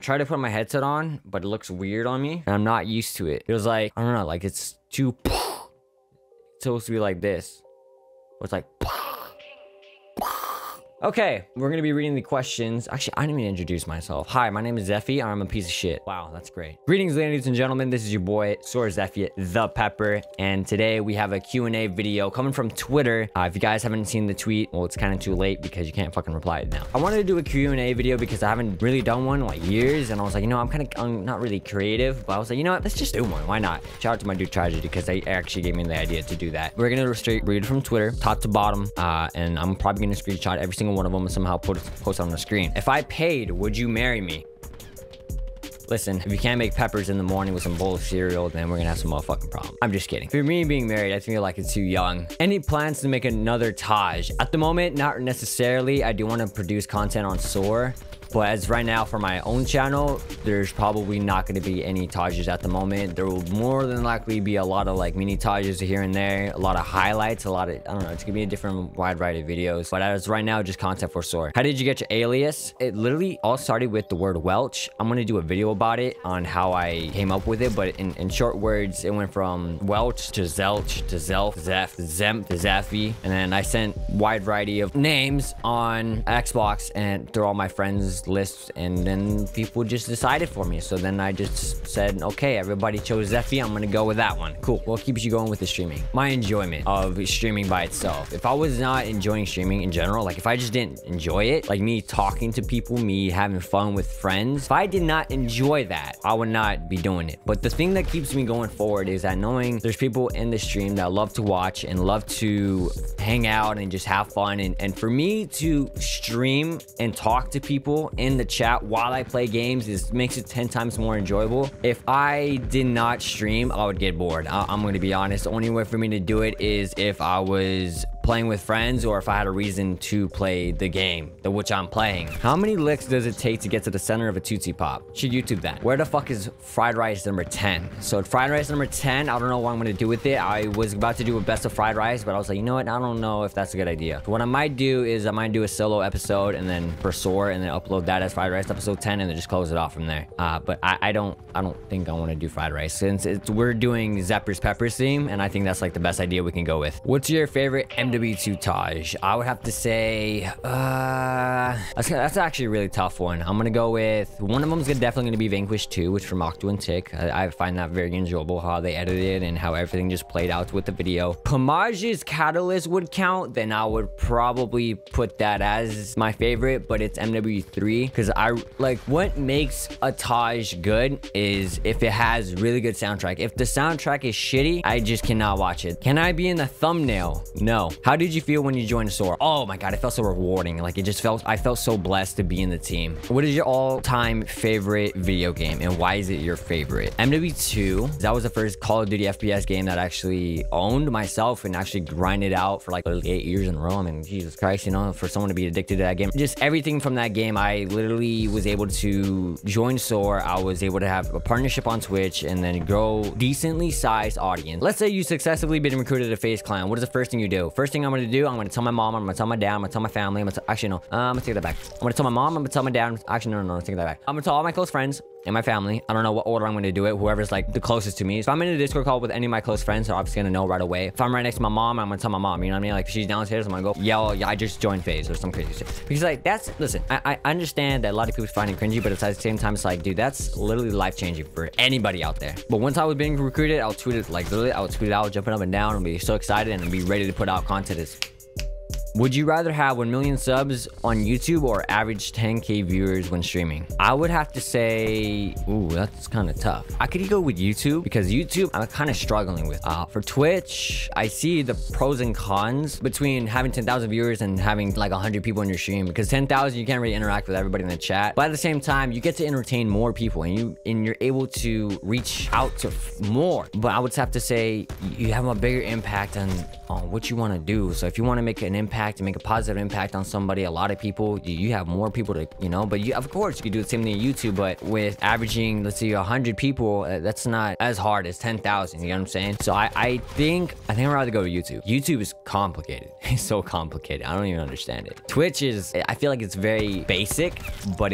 tried to put my headset on, but it looks weird on me, and I'm not used to it. It was like, I don't know, like it's too... It's supposed to be like this. It's like... Okay, we're gonna be reading the questions. Actually, I didn't even introduce myself. Hi, my name is Zephy. I'm a piece of shit. Wow, that's great. Greetings, ladies and gentlemen. This is your boy, SoaR Zephy, the Pepper. And today we have a Q&A video coming from Twitter. If you guys haven't seen the tweet, well, it's kind of too late because you can't fucking reply it now. I wanted to do a Q&A video because I haven't really done one in like years. And I was like, you know, I'm not really creative, but I was like, you know what? Let's just do one. Why not? Shout out to my dude Tragedy because they actually gave me the idea to do that. We're gonna straight read from Twitter, top to bottom. And I'm probably gonna screenshot every single one of them and somehow post on the screen. If I paid, would you marry me? Listen, if you can't make peppers in the morning with some bowl of cereal, then we're gonna have some motherfucking problem. I'm just kidding. For me being married, I feel like it's too young. Any plans to make another Taj? At the moment, not necessarily. I do want to produce content on SoaR. But as right now for my own channel, there's probably not going to be any Tajes at the moment. There will more than likely be a lot of like mini Tajes here and there, a lot of highlights, a lot of, I don't know, it's gonna be a different wide variety of videos. But as right now, just content for SoaR. How did you get your alias? It literally all started with the word Welch. I'm gonna do a video about it on how I came up with it. But in short words, it went from Welch to Zelch to Zelf, Zeph, Zemp, to Zephy. And then I sent wide variety of names on Xbox and through all my friends lists, and then people just decided for me. So then I just said, okay, everybody chose Zephy, I'm gonna go with that one. Cool. What keeps you going with the streaming? My enjoyment of streaming by itself. If I was not enjoying streaming in general, like if I just didn't enjoy it, like me talking to people, me having fun with friends, if I did not enjoy that, I would not be doing it. But the thing that keeps me going forward is that knowing there's people in the stream that love to watch and love to hang out and just have fun, and for me to stream and talk to people in the chat while I play games makes it 10 times more enjoyable. If I did not stream, I would get bored. I'm going to be honest. The only way for me to do it is if I was playing with friends or if I had a reason to play the game which I'm playing. How many licks does it take to get to the center of a Tootsie Pop? Should YouTube that. Where the fuck is fried rice number 10? So fried rice number 10, I don't know what I'm gonna do with it. I was about to do a best of fried rice, but I was like, you know what? I don't know if that's a good idea. So what I might do is I might do a solo episode and then for SoaR and then upload that as fried rice episode 10 and then just close it off from there. But I don't think I want to do fried rice since we're doing Zephyr's Peppers theme, and I think that's like the best idea we can go with. What's your favorite MW2 Taj? I would have to say that's actually a really tough one. I'm gonna go with one of them is definitely gonna be Vanquish 2, which from Octo and Tick. I find that very enjoyable how they edited and how everything just played out with the video. Pamage's Catalyst would count, then I would probably put that as my favorite, but it's MW3 because I like what makes a Taj good is if it has really good soundtrack. If the soundtrack is shitty, I just cannot watch it. Can I be in the thumbnail? No. How did you feel when you joined SoaR? Oh my god, it felt so rewarding. Like I felt so blessed to be in the team. What is your all-time favorite video game and why is it your favorite? MW2, that was the first Call of Duty FPS game that I actually owned myself and actually grinded out for like 8 years in a row. I mean, Jesus Christ, you know, for someone to be addicted to that game. Just everything from that game, I literally was able to join SoaR. I was able to have a partnership on Twitch and then grow decently sized audience. Let's say you successfully been recruited to FaZe Clan. What is the first thing you do? First thing I'm gonna do, I'm gonna tell my mom, I'm gonna tell my dad, I'm gonna tell my family, actually no, I'm gonna take that back. I'm gonna tell my mom, I'm gonna tell my dad, actually no, take that back. I'm gonna tell all my close friends and my family. I don't know what order I'm gonna do it, whoever's like the closest to me. If I'm in a Discord call with any of my close friends, they're obviously gonna know right away. If I'm right next to my mom, I'm gonna tell my mom, you know what I mean? Like if she's downstairs, I'm gonna go, yeah, I just joined FaZe or some crazy shit. Because like listen, I understand that a lot of people find it cringy, but it's at the same time, it's like, dude, that's literally life-changing for anybody out there. But once I was being recruited, I'll tweet it, like literally, I would tweet it out, jumping up and down and be so excited and be ready to put out content. Would you rather have 1 million subs on YouTube or average 10K viewers when streaming? I would have to say, ooh, that's kind of tough. I could go with YouTube because YouTube I'm kind of struggling with. For Twitch, I see the pros and cons between having 10,000 viewers and having like 100 people in your stream, because 10,000 you can't really interact with everybody in the chat, but at the same time you get to entertain more people and you're able to reach out to more. But I would have to say you have a bigger impact on what you want to do. So if you want to make an impact impact and make a positive impact on somebody, a lot of people, you have more people to, you know, but you, of course, you could do the same thing on YouTube, but with averaging, let's say 100 people, that's not as hard as 10,000, you know what I'm saying? So I think I'd rather go to YouTube. YouTube is complicated. It's so complicated. I don't even understand it. Twitch is, I feel like it's very basic, but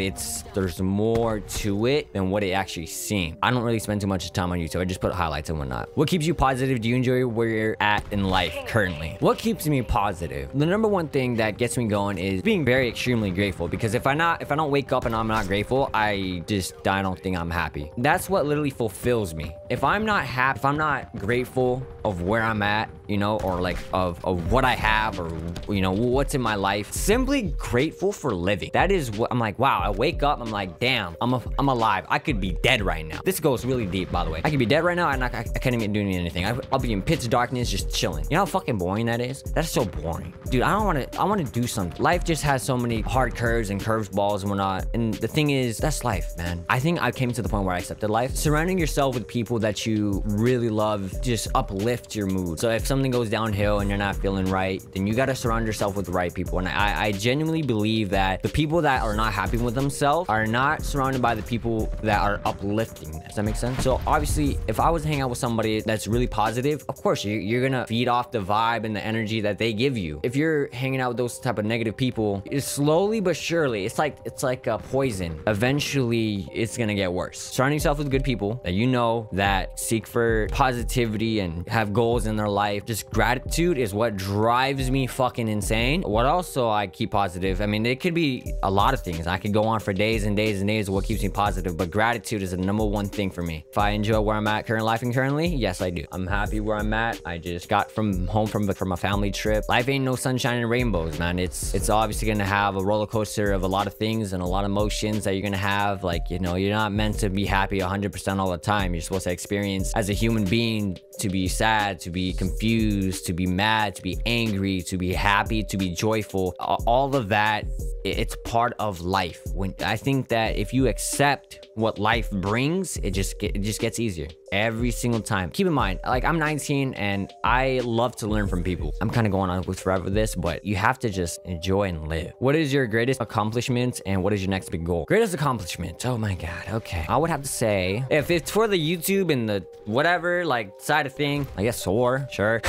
there's more to it than what it actually seems. I don't really spend too much time on YouTube. I just put highlights and whatnot. What keeps you positive? Do you enjoy where you're at in life currently? What keeps me positive? The number one thing that gets me going is being very extremely grateful, because if I don't wake up and I'm not grateful, I don't think I'm happy. That's what literally fulfills me. If I'm not happy, if I'm not grateful of where I'm at, you know, or like of what I have, or, you know, what's in my life, simply grateful for living. That is what I'm like, wow, I wake up, I'm like, damn, I'm alive. I could be dead right now. This goes really deep, by the way. I could be dead right now and I can't even do anything. I'll be in pitch darkness, just chilling. You know how fucking boring that is? That's so boring. Dude, I want to do something. Life just has so many hard curves and curves balls and whatnot. And the thing is, that's life, man. I think I came to the point where I accepted life. Surrounding yourself with people that you really love just uplift your mood. So if something goes downhill and you're not feeling right, then you got to surround yourself with the right people. And I genuinely believe that the people that are not happy with themselves are not surrounded by the people that are uplifting them. Does that make sense? So obviously, if I was to hang out with somebody that's really positive, of course, you're gonna feed off the vibe and the energy that they give you. If you're hanging out with those type of negative people, it's slowly but surely, it's like a poison. Eventually, it's gonna get worse. Surround yourself with good people that you know that seek for positivity and have goals in their life. Just gratitude is what drives me fucking insane. What also I keep positive, I mean, it could be a lot of things. I could go on for days and days and days of what keeps me positive, but gratitude is the number one thing for me. If I enjoy where I'm at currently, yes, I do. I'm happy where I'm at. I just got home from a family trip. Life ain't no sunshine and rainbows, man. It's obviously gonna have a roller coaster of a lot of things and a lot of emotions that you're gonna have. Like, you know, you're not meant to be happy 100% all the time. You're supposed to experience as a human being to be sad, to be confused, to be mad, to be angry, to be happy, to be joyful. All of that, it's part of life. When I think that if you accept what life brings, it just gets easier every single time. Keep in mind, like, I'm 19 and I love to learn from people. I'm kind of going on with forever this, but you have to just enjoy and live. What is your greatest accomplishment and what is your next big goal? Greatest accomplishment, oh my god, okay. I would have to say, if it's for the YouTube and the whatever like side of thing, I guess SoaR, sure.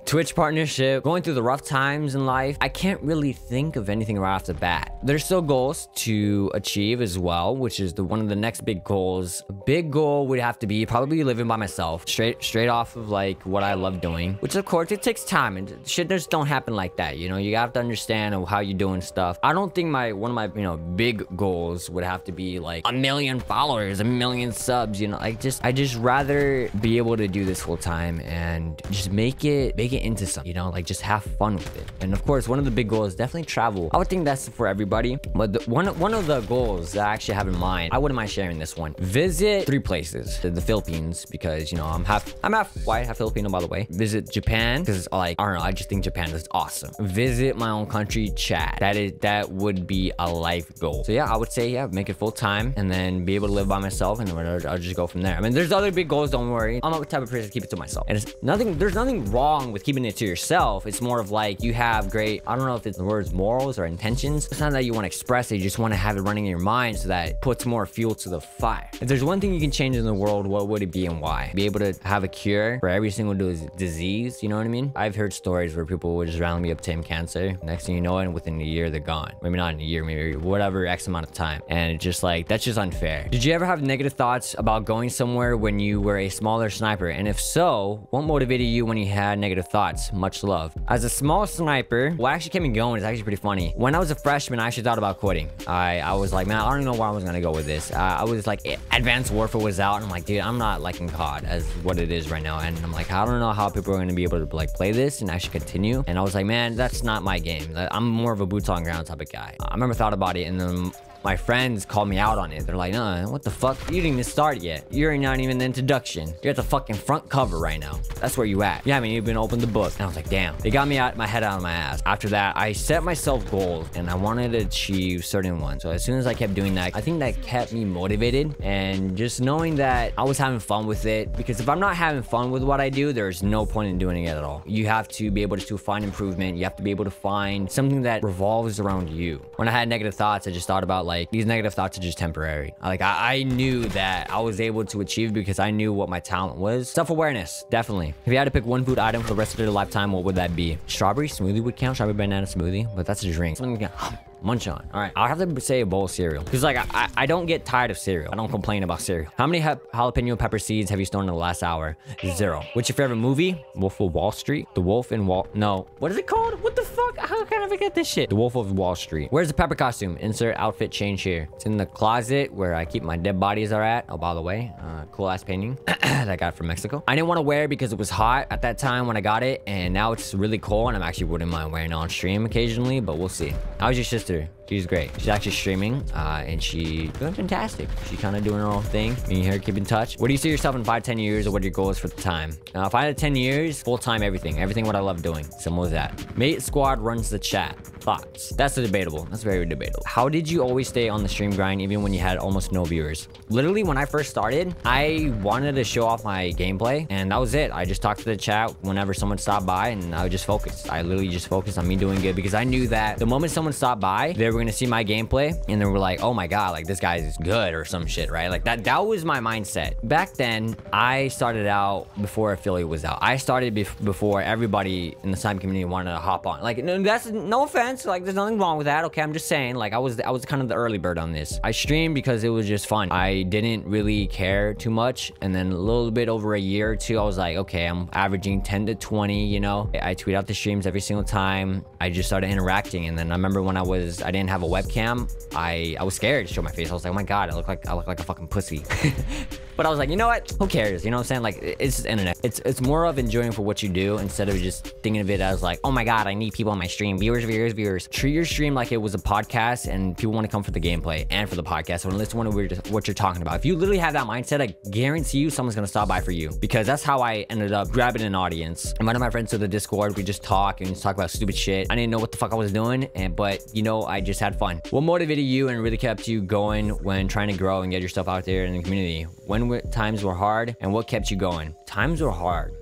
Twitch partnership, going through the rough times in life, I can't really think of anything right off the bat. There's still goals to achieve as well, which is one of the next big goals. A big goal would have to be probably living by myself, straight off of like what I love doing, which of course it takes time and shit just don't happen like that. You know, you have to understand how you're doing stuff. I don't think one of my, you know, big goals would have to be like 1 million followers, 1 million subs, you know, like I just rather be able to do this full time and just make it into something, you know, like just have fun with it. And of course, one of the big goals is definitely travel. I would think that's for everybody, but one of the goals that I actually have in mind, I wouldn't mind sharing this one. Visit 3 places. The Philippines, because, you know, I'm half white, half Filipino, by the way. Visit Japan, because like, I don't know, I just think Japan is awesome. Visit my own country, Chad. That would be a life goal. So yeah, I would say, yeah, make it full time and then be able to live by myself, and then I'll just go from there. I mean, there's other big goals, don't worry. I'm the type of person to keep it to myself. And there's nothing wrong with keeping it to yourself. It's more of like, you have great, I don't know if it's the words morals or intentions. It's not that you want to express it, you just want to have it running in your mind so that it puts more fuel to the fire. If there's one thing you can change in the world, what would it be and why? Be able to have a cure for every single disease, you know what I mean? I've heard stories where people would just randomly obtain cancer. Next thing you know, and within a year, they're gone. Maybe not in a year, maybe whatever X amount of time. And it's just like, that's just unfair. Did you ever have negative thoughts about going somewhere when you were a smaller sniper? And if so, what motivated you when you had negative thoughts? Much love. As a small sniper, what actually kept me going is actually pretty funny. When I was a freshman, I actually thought about quitting. I was like, man, I don't even know where I was gonna go with this. I was like, Advanced Warfare was out, and I'm like, dude, I'm not liking COD as what it is right now. And I'm like, I don't know how people are gonna be able to like play this and actually continue. And I was like, man, that's not my game. I'm more of a boots on ground type of guy. I remember thought about it, and then my friends called me out on it. They're like, nah, what the fuck? You didn't even start yet. You're not even in the introduction. You're at the fucking front cover right now. That's where you at. You haven't even opened the book. And I was like, damn. They got me out my head out of my ass. After that, I set myself goals and I wanted to achieve certain ones. So as soon as I kept doing that, I think that kept me motivated, and just knowing that I was having fun with it, because if I'm not having fun with what I do, there's no point in doing it at all. You have to be able to find improvement. You have to be able to find something that revolves around you. When I had negative thoughts, I just thought about like, these negative thoughts are just temporary. I knew that I was able to achieve because I knew what my talent was. Self-awareness, definitely. If you had to pick one food item for the rest of your lifetime, what would that be? Strawberry smoothie would count. Strawberry banana smoothie, but that's a drink. Something you can munch on. All right, I'll have to say a bowl of cereal, because like I don't get tired of cereal. I don't complain about cereal. How many jalapeno pepper seeds have you stored in the last hour? 0. What's your favorite movie? Wolf of Wall Street. The Wolf in Wall. No, what is it called? What the fuck? How can I forget this shit? The Wolf of Wall Street. Where's the pepper costume? Insert outfit change here. It's in the closet where I keep my dead bodies are at. Oh, by the way, cool ass painting that I got from Mexico. I didn't want to wear it because it was hot at that time when I got it, and now it's really cold, and I'm actually wouldn't mind wearing it on stream occasionally, but we'll see. How's your sister? She's great. She's actually streaming, and she's doing fantastic. She's kind of doing her own thing. Me and her keep in touch. Where do you see yourself in 5, 10 years, or what are your goals for the time? If I had 10 years, full-time everything what I love doing. Simple as that. Mate Squad runs the chat. Thoughts? That's debatable. That's very debatable. How did you always stay on the stream grind even when you had almost no viewers? Literally, when I first started, I wanted to show off my gameplay, and that was it. I just talked to the chat whenever someone stopped by, and I would just focus. I literally just focused on me doing good, because I knew that the moment someone stopped by, they were going to see my gameplay, and they were like, oh my god, like this guy is good or some shit, right? Like that was my mindset. Back then, I started out before affiliate was out. I started before everybody in the Sniping community wanted to hop on. Like, that's no offense. Like, there's nothing wrong with that. Okay, I'm just saying, like, I was kind of the early bird on this. I streamed because it was just fun. I didn't really care too much, and then a little bit over a year or two, I was like, okay, I'm averaging 10 to 20, you know? I tweet out the streams every single time. I just started interacting, and then I remember when I didn't have a webcam, I was scared to show my face. I was like, oh my god, I look like a fucking pussy. But I was like, you know what? Who cares? You know what I'm saying? Like, it's just internet. It's more of enjoying for what you do instead of just thinking of it as like, oh my god, I need people on my stream. Viewers. Treat your stream like it was a podcast, and people want to come for the gameplay and for the podcast, and listen to what you're talking about. If you literally have that mindset, I guarantee you someone's gonna stop by for you, because that's how I ended up grabbing an audience. And one of my friends to the Discord, we just talk and just talk about stupid shit. I didn't know what the fuck I was doing, but you know, I just had fun. What motivated you and really kept you going when trying to grow and get yourself out there in the community? When times were hard, and what kept you going? Times were hard.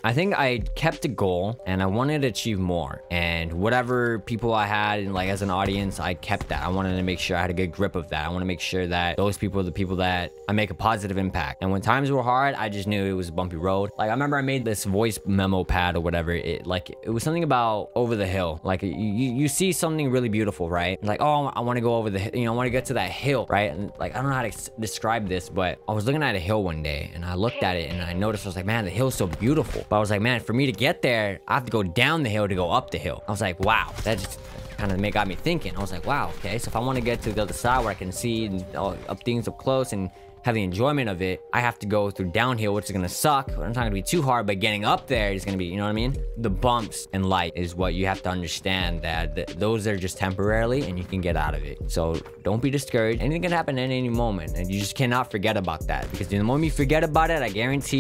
I think I kept a goal, and I wanted to achieve more, and whatever people I had, and like as an audience, I kept that. I wanted to make sure I had a good grip of that. I want to make sure that those people are the people that I make a positive impact. And when times were hard, I just knew it was a bumpy road. Like, I remember I made this voice memo pad or whatever. It was something about over the hill. Like, you see something really beautiful, right? Like, oh, I want to go over the, I want to get to that hill, right? And like, I don't know how to describe this, but I was looking at a hill one day, and I looked at it, and I noticed, I was like, man, the hill's so beautiful. But I was like, man, for me to get there, I have to go down the hill to go up the hill. I was like, wow, that just kind of got me thinking. I was like, wow, okay, so if I want to get to the other side where I can see up things up close and have the enjoyment of it, I have to go through downhill, which is gonna suck. It's not gonna be too hard, but getting up there is gonna be, you know what I mean? The bumps in life is what you have to understand, that those are just temporarily, and you can get out of it. So don't be discouraged. Anything can happen at any moment, and you just cannot forget about that, because the moment you forget about it, I guarantee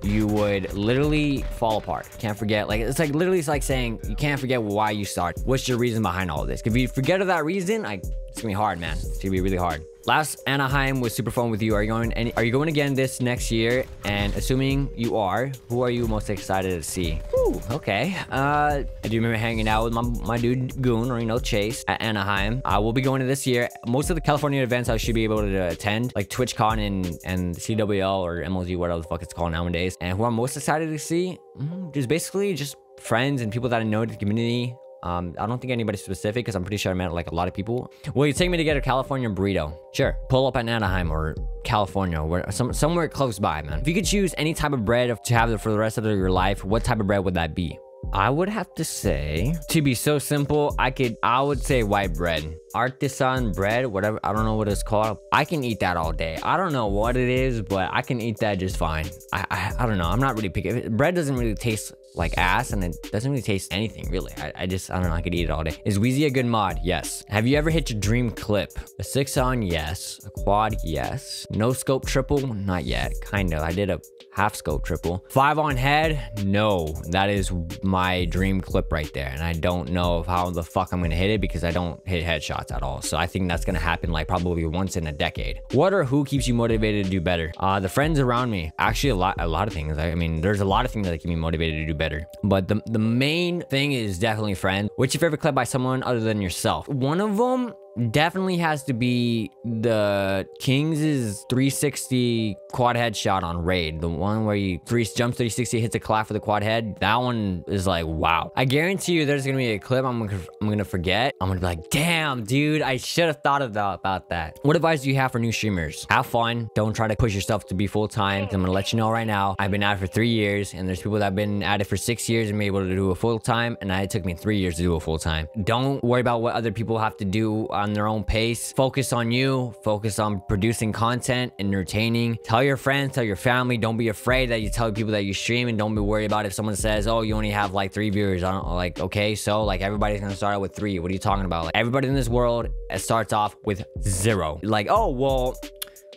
you would literally fall apart. Can't forget. Like, it's like literally, it's like saying you can't forget why you start. What's your reason behind all this? If you forget of that reason, it's gonna be hard, man. It's gonna be really hard. Last Anaheim was super fun with you. Are you going again this next year? And assuming you are, who are you most excited to see? Ooh, okay. I do remember hanging out with my dude Goon, or Chase, at Anaheim. I will be going to this year. Most of the California events I should be able to attend, like TwitchCon and CWL or MLG, whatever the fuck it's called nowadays. And who I'm most excited to see, just basically just friends and people that I know in the community. I don't think anybody specific, because I'm pretty sure I met like a lot of people. Will you take me to get a California burrito? Sure. Pull up at Anaheim or California, or somewhere close by, man. If you could choose any type of bread to have for the rest of your life, what type of bread would that be? I would have to say, to be so simple, I would say white bread. Artisan bread, whatever, I don't know what it's called. I can eat that all day. I don't know what it is, but I can eat that just fine. I don't know. I'm not really picky. Bread doesn't really taste like ass, and it doesn't really taste anything really. I don't know, I could eat it all day. Is Wheezy a good mod? Yes. Have you ever hit your dream clip? A 6-on, yes. A quad, yes. No scope triple, not yet. Kind of. I did a half scope triple. 5-on head, no. That is my dream clip right there, and I don't know how the fuck I'm gonna hit it because I don't hit headshots at all. So I think that's gonna happen like probably once in a decade. What or who keeps you motivated to do better? The friends around me. Actually, a lot of things. I mean, there's a lot of things that keep me motivated to do better, but the main thing is definitely friends. What's your favorite clip by someone other than yourself? One of them definitely has to be the Kings' 360 quad headshot on Raid. The one where he jumps 360, hits a clap for the quad head. That one is like, wow. I guarantee you there's gonna be a clip I'm gonna forget. I'm gonna be like, damn, dude, I should have thought about that. What advice do you have for new streamers? Have fun. Don't try to push yourself to be full-time. I'm gonna let you know right now, I've been at it for 3 years, and there's people that have been at it for 6 years and been able to do a full-time, and it took me 3 years to do a full-time. Don't worry about what other people have to do on their own pace. Focus on you. Focus on producing content, entertaining. Tell your friends, tell your family. Don't be afraid that you tell people that you stream, and don't be worried about if someone says, oh, you only have like 3 viewers. I don't like, okay, so like everybody's gonna start out with 3. What are you talking about? Like everybody in this world starts off with 0. Like, oh, well,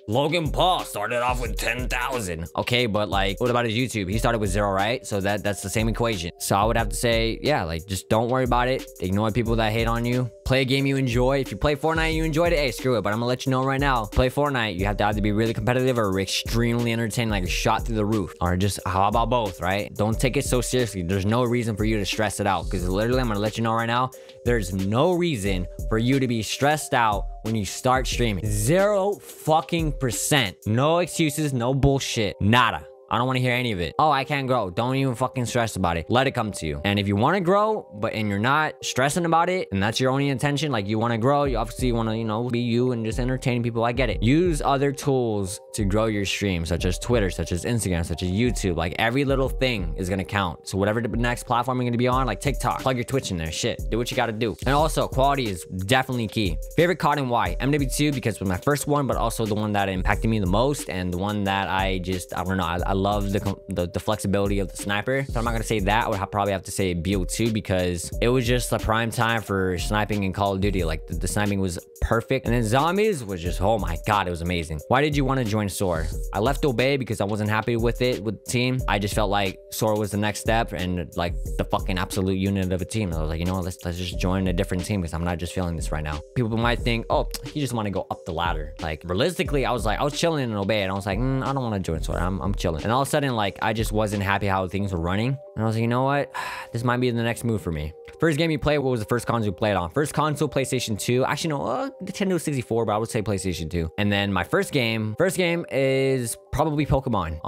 Logan Paul started off with 10,000. Okay, but like, what about his YouTube? He started with 0, right? So that's the same equation. So I would have to say, yeah, like just don't worry about it. Ignore people that hate on you. Play a game you enjoy. If you play Fortnite and you enjoyed it, hey, screw it. But I'm gonna let you know right now, play Fortnite, you have to either be really competitive or extremely entertaining, like a shot through the roof. Or just, how about both, right? Don't take it so seriously. There's no reason for you to stress it out. Because literally, I'm gonna let you know right now, there's no reason for you to be stressed out when you start streaming. 0 fucking %. No excuses, no bullshit, nada. I don't want to hear any of it. Oh, I can't grow. Don't even fucking stress about it. Let it come to you. And if you want to grow, and you're not stressing about it, and that's your only intention, like you want to grow, you obviously want to, you know, be you and just entertain people. I get it. Use other tools to grow your stream, such as Twitter, such as Instagram, such as YouTube. Like every little thing is going to count. So whatever the next platform you're going to be on, like TikTok, plug your Twitch in there. Shit, do what you got to do. And also, quality is definitely key. Favorite COD and why? MW2, because it was my first one, but also the one that impacted me the most, and the one that I don't know, I love the flexibility of the sniper. So I'm not gonna say that. I would probably have to say BO2, because it was just the prime time for sniping in Call of Duty. Like the sniping was perfect, and then zombies was just, oh my god, it was amazing. Why did you want to join SoaR? I left Obey because I wasn't happy with it with the team. I just felt like SoaR was the next step and like the fucking absolute unit of a team. And I was like, you know what, let's just join a different team because I'm not just feeling this right now. People might think, oh, you just want to go up the ladder. Like realistically, I was chilling in Obey, and I was like, I don't want to join SoaR. I'm chilling. And all of a sudden, like, I just wasn't happy how things were running, and I was like, you know what, this might be the next move for me. First game you played, what was the first console you played on? First console, PlayStation 2. Actually, no, Nintendo 64, but I would say PlayStation 2. And then my first game is probably Pokemon.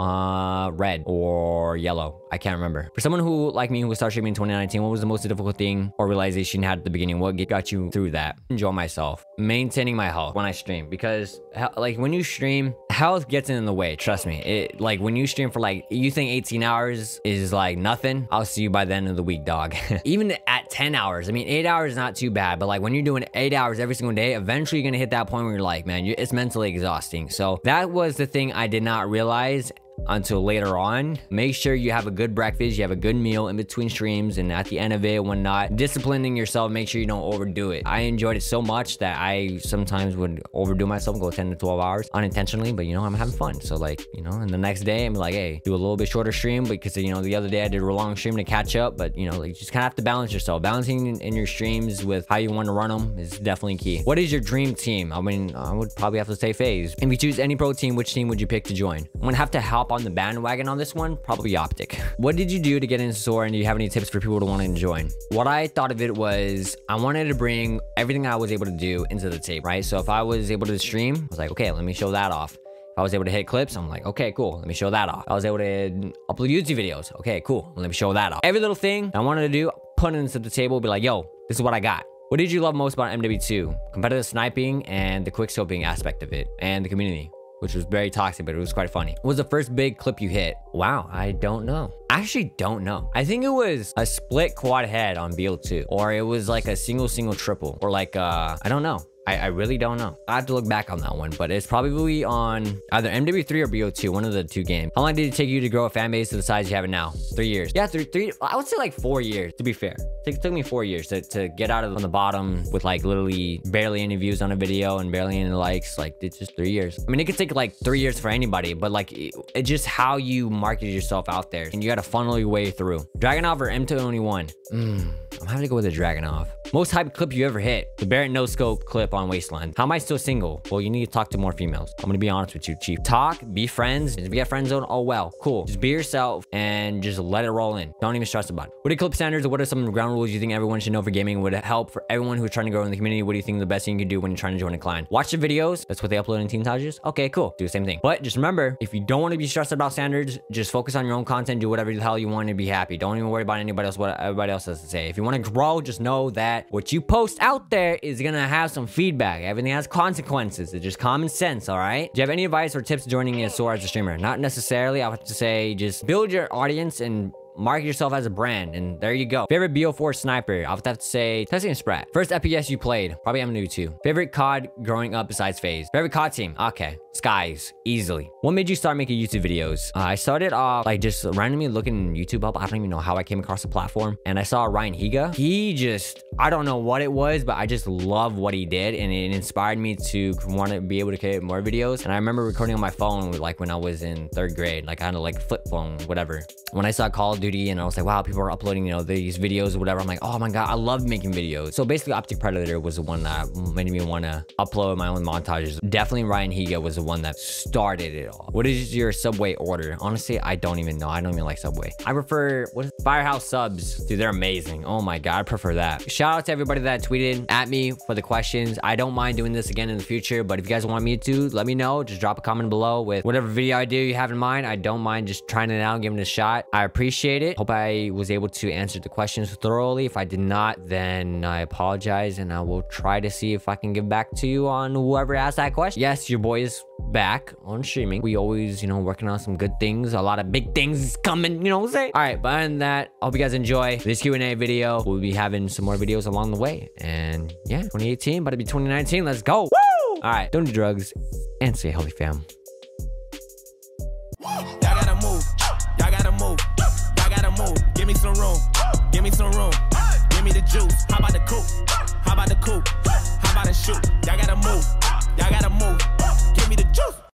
Red or yellow. I can't remember. For someone who, like me, who started streaming in 2019, what was the most difficult thing or realization you had at the beginning? What got you through that? Enjoy myself. Maintaining my health when I stream. Because, like, when you stream, health gets in the way. Trust me. Like, when you stream for, like, you think 18 hours is, like, nothing? I'll see you by the end of the week, dog. Even at 10 hours. I mean, 8 hours is not too bad. But, like, when you're doing 8 hours every single day, eventually you're going to hit that point where you're like, man, it's mentally exhausting. So, that was the thing I did not realize until later on. Make sure you have a good breakfast, you have a good meal in between streams, and at the end of it, when not, disciplining yourself, make sure you don't overdo it. I enjoyed it so much that I sometimes would overdo myself, go 10 to 12 hours unintentionally, but you know, I'm having fun. So like, you know, and the next day I'm like, hey, do a little bit shorter stream, because you know, the other day I did a long stream to catch up, but you know, like, you just kind of have to balance yourself. Balancing in your streams with how you want to run them is definitely key. What is your dream team? I mean, I would probably have to say FaZe. If you choose any pro team, which team would you pick to join? I'm gonna have to hop on the bandwagon on this one, probably Optic. What did you do to get into SoaR, and do you have any tips for people to want to join? What I thought of it was, I wanted to bring everything I was able to do into the tape, right? So if I was able to stream, I was like, okay, let me show that off. If I was able to hit clips, I'm like, okay, cool, let me show that off. I was able to upload YouTube videos, okay, cool, let me show that off. Every little thing I wanted to do, put it into the table, be like, yo, this is what I got. What did you love most about MW2? Competitive sniping and the quick scoping aspect of it, and the community, which was very toxic, but it was quite funny. What was the first big clip you hit? Wow, I don't know. I actually don't know. I think it was a split quad head on BO2, or it was like a single triple, or like, I don't know. I really don't know. I have to look back on that one, but it's probably on either MW3 or BO2, one of the two games. How long did it take you to grow a fan base to the size you have it now? 3 years. Yeah, three. I would say like 4 years, to be fair. It took me 4 years to get out of on the bottom with like literally barely any views on a video and barely any likes. Like it's just 3 years. I mean, it could take like 3 years for anybody, but like it's just how you market yourself out there, and you got to funnel your way through. Dragunov or M221? I'm having to go with the Dragunov. Most hype clip you ever hit? The Barrett no scope clip on Wasteland. How am I still single? Well, you need to talk to more females. I'm gonna be honest with you, chief. Talk, be friends. If you get friend zone, oh well, cool. Just be yourself and just let it roll in. Don't even stress about it. What are clip standards, or what are some ground rules you think everyone should know for gaming? Would it help for everyone who's trying to grow in the community? What do you think the best thing you can do when you're trying to join a clan? Watch the videos. That's what they upload in Team Tages. Okay, cool. Do the same thing. But just remember, if you don't want to be stressed about standards, just focus on your own content. Do whatever the hell you want and be happy. Don't even worry about anybody else, what everybody else has to say. If you want to grow, just know that what you post out there is gonna have some feedback. Everything has consequences. It's just common sense, all right? Do you have any advice or tips joining a SoaR as a streamer? Not necessarily. I have to say, just build your audience and market yourself as a brand, and there you go. Favorite BO4 sniper? I would have to say Testing and Sprat. First FPS you played? Probably MW2. Favorite COD growing up besides FaZe? Favorite COD team? Okay, Skies, easily. What made you start making YouTube videos? I started off like just randomly looking YouTube up. I don't even know how I came across the platform, and I saw Ryan Higa. He just, I don't know what it was, but I just love what he did, and it inspired me to want to be able to create more videos. And I remember recording on my phone like when I was in 3rd grade, like kind of like flip phone, whatever. When I saw Call of Duty and I was like, wow, people are uploading, you know, these videos or whatever, I'm like, oh my god, I love making videos. So basically Optic Predator was the one that made me want to upload my own montages. Definitely Ryan Higa was the one that started it all. What is your Subway order? Honestly, I don't even know. I don't even like Subway. I prefer, what is it? Firehouse subs. Dude, they're amazing. Oh my god, I prefer that. Shout out to everybody that tweeted at me for the questions. I don't mind doing this again in the future, but if you guys want me to, let me know. Just drop a comment below with whatever video idea you have in mind. I don't mind just trying it out, giving it a shot. I appreciate it. Hope I was able to answer the questions thoroughly. If I did not, then I apologize, and I will try to see if I can get back to you on whoever asked that question. Yes, your boy is back on streaming. We always, you know, working on some good things. A lot of big things coming, you know what I'm saying? All right, but other than that, I hope you guys enjoy this Q&A video. We'll be having some more videos along the way. And yeah, 2018, about to be 2019. Let's go. Woo! All right, don't do drugs and stay healthy, fam.